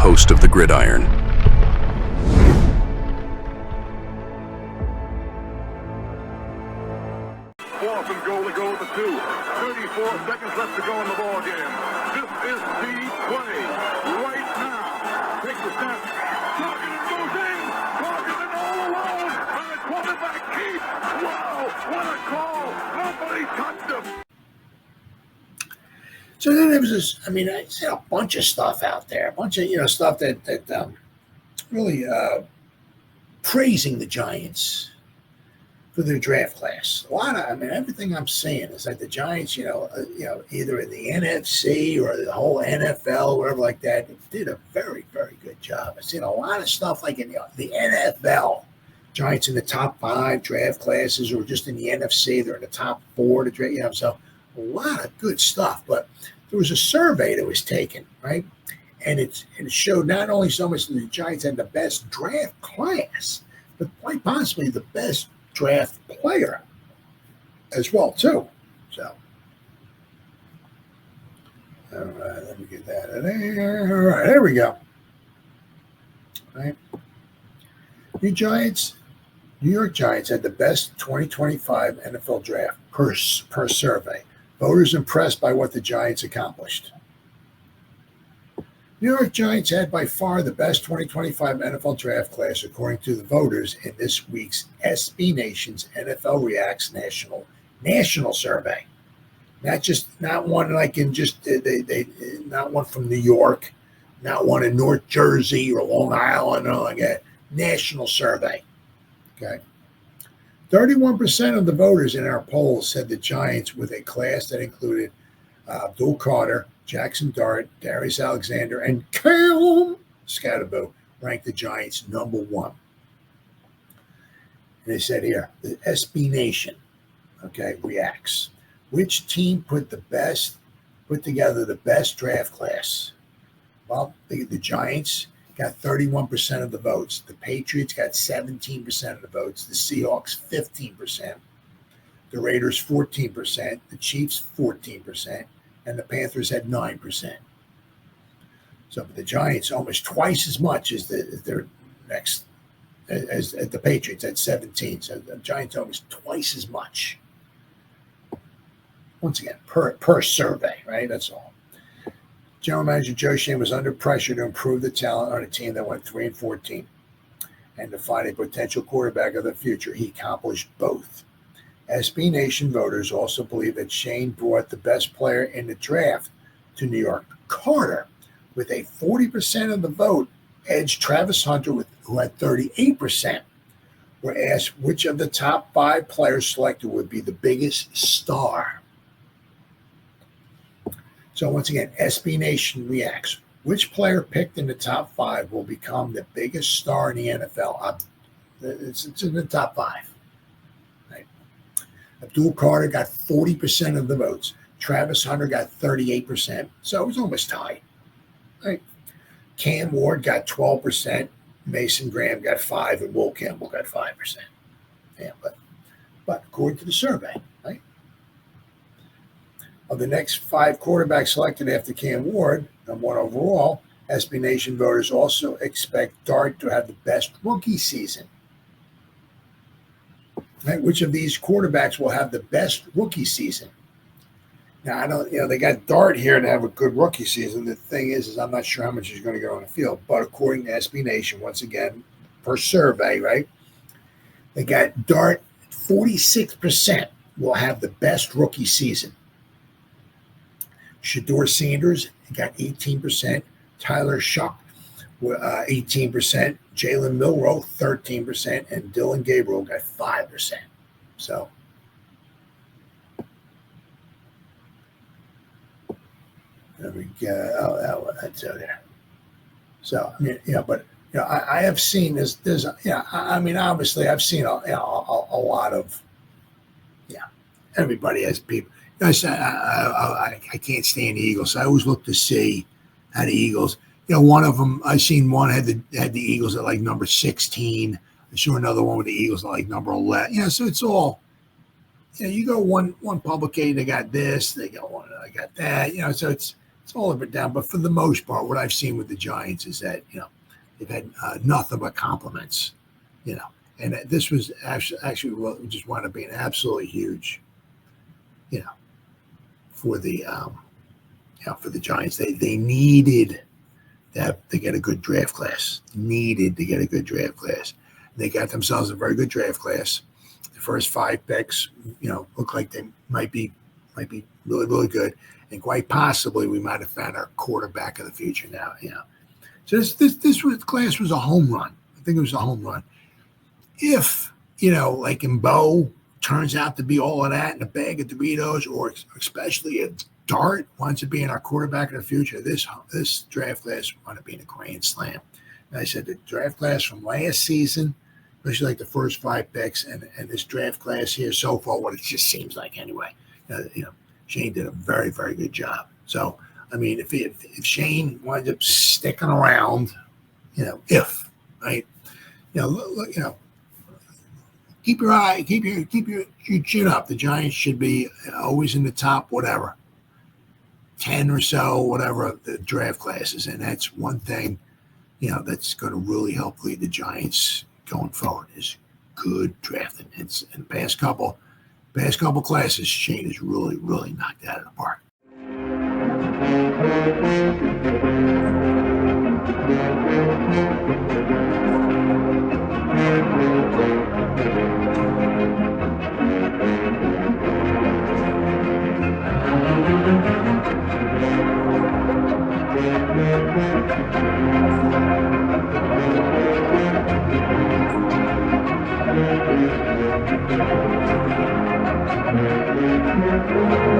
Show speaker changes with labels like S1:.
S1: host of the Gridiron.
S2: Fourth and goal to go with the 2. 34 seconds left to go in the ball game. This is the play right now. Takes the snap. Targeted goes in. Targeted all alone. And the quarterback keeps. Wow, what a call. Nobody touched him.
S3: So then there was this, I see a bunch of stuff out there, a bunch of, stuff that really praising the Giants for their draft class. A lot of, everything I'm saying is that the Giants, either in the NFC or the whole NFL, whatever like that, did a very, very good job. I've seen a lot of stuff like in the NFL. Giants in the top 5 draft classes, or just in the NFC, they're in the top 4 to draft, so a lot of good stuff. But there was a survey that was taken, right? And it showed not only so much that the Giants had the best draft class, but quite possibly the best draft player as well, too. So, all right, let me get that in there. All right, there we go. All right. New York Giants had the best 2025 NFL draft per survey. Voters impressed by what the Giants accomplished. New York Giants had by far the best 2025 NFL draft class, according to the voters in this week's SB Nation's NFL Reacts national survey. Not one like in just not one from New York, not one in North Jersey or Long Island, or like a national survey. Okay. 31% of the voters in our poll said the Giants, with a class that included Abdul Carter, Jaxson Dart, Darius Alexander, and Cam Skattebo, ranked the Giants number 1. And they said here, the SB Nation, reacts. Which team put together the best draft class? Well, the Giants got 31% of the votes. The Patriots got 17% of the votes. The Seahawks, 15%. The Raiders, 14%. The Chiefs, 14%. And the Panthers had 9%. So the Giants almost twice as much as their next, as the Patriots at 17. So the Giants almost twice as much. Once again, per survey, right? That's all. General Manager Joe Schoen was under pressure to improve the talent on a team that went 3-14 and to find a potential quarterback of the future. He accomplished both. SB Nation voters also believe that Schoen brought the best player in the draft to New York, Carter, with a 40% of the vote, edged Travis Hunter, who had 38%. Were asked which of the top 5 players selected would be the biggest star. So once again, SB Nation reacts. Which player picked in the top 5 will become the biggest star in the NFL? It's in the top 5. Right. Abdul Carter got 40% of the votes. Travis Hunter got 38%. So it was almost tied. Right. Cam Ward got 12%. Mason Graham got 5%, and Will Campbell got 5%. Yeah, but according to the survey, right? Of the next 5 quarterbacks selected after Cam Ward, number 1 overall, SB Nation voters also expect Dart to have the best rookie season. Right? Which of these quarterbacks will have the best rookie season? Now, I don't, they got Dart here to have a good rookie season. The thing is I'm not sure how much he's going to go on the field. But according to SB Nation, once again, per survey, right, they got Dart, 46% will have the best rookie season. Shador Sanders got 18%. Tyler Shuck, 18%. Jalen Milroe, 13%. And Dylan Gabriel got 5%. So, there we go. That's out there. So, I have seen this. Obviously, I've seen a lot of, everybody has people. I can't stand the Eagles. So I always look to see how the Eagles. One of them, I seen one had the Eagles at like number 16. I saw another one with the Eagles at like number 11. So it's all. You go one publication, they got this, they got one, I got that. So it's It's all up and down, but for the most part, what I've seen with the Giants is that they've had nothing but compliments, and this was actually what just wound up being absolutely huge, for the Giants. They needed to get a good draft class. They got themselves a very good draft class. The first 5 picks, look like they might be really, really good. And quite possibly we might have found our quarterback of the future now. So this class was a home run. I think it was a home run. If, like in Bo turns out to be all of that in a bag of Doritos, or especially if Dart wants to be in our quarterback of the future, this draft class wound up being a grand slam. And I said the draft class from last season, especially like the first 5 picks, and this draft class here so far, what it just seems like anyway. Shane did a very, very good job. So, I mean, if Shane winds up sticking around, right, keep your chin up. The Giants should be always in the top, whatever, 10 or so, whatever the draft classes, and that's one thing, that's going to really help lead the Giants going forward is good drafting. It's in the past couple classes, Shane has really, really knocked it out of the park. Thank you.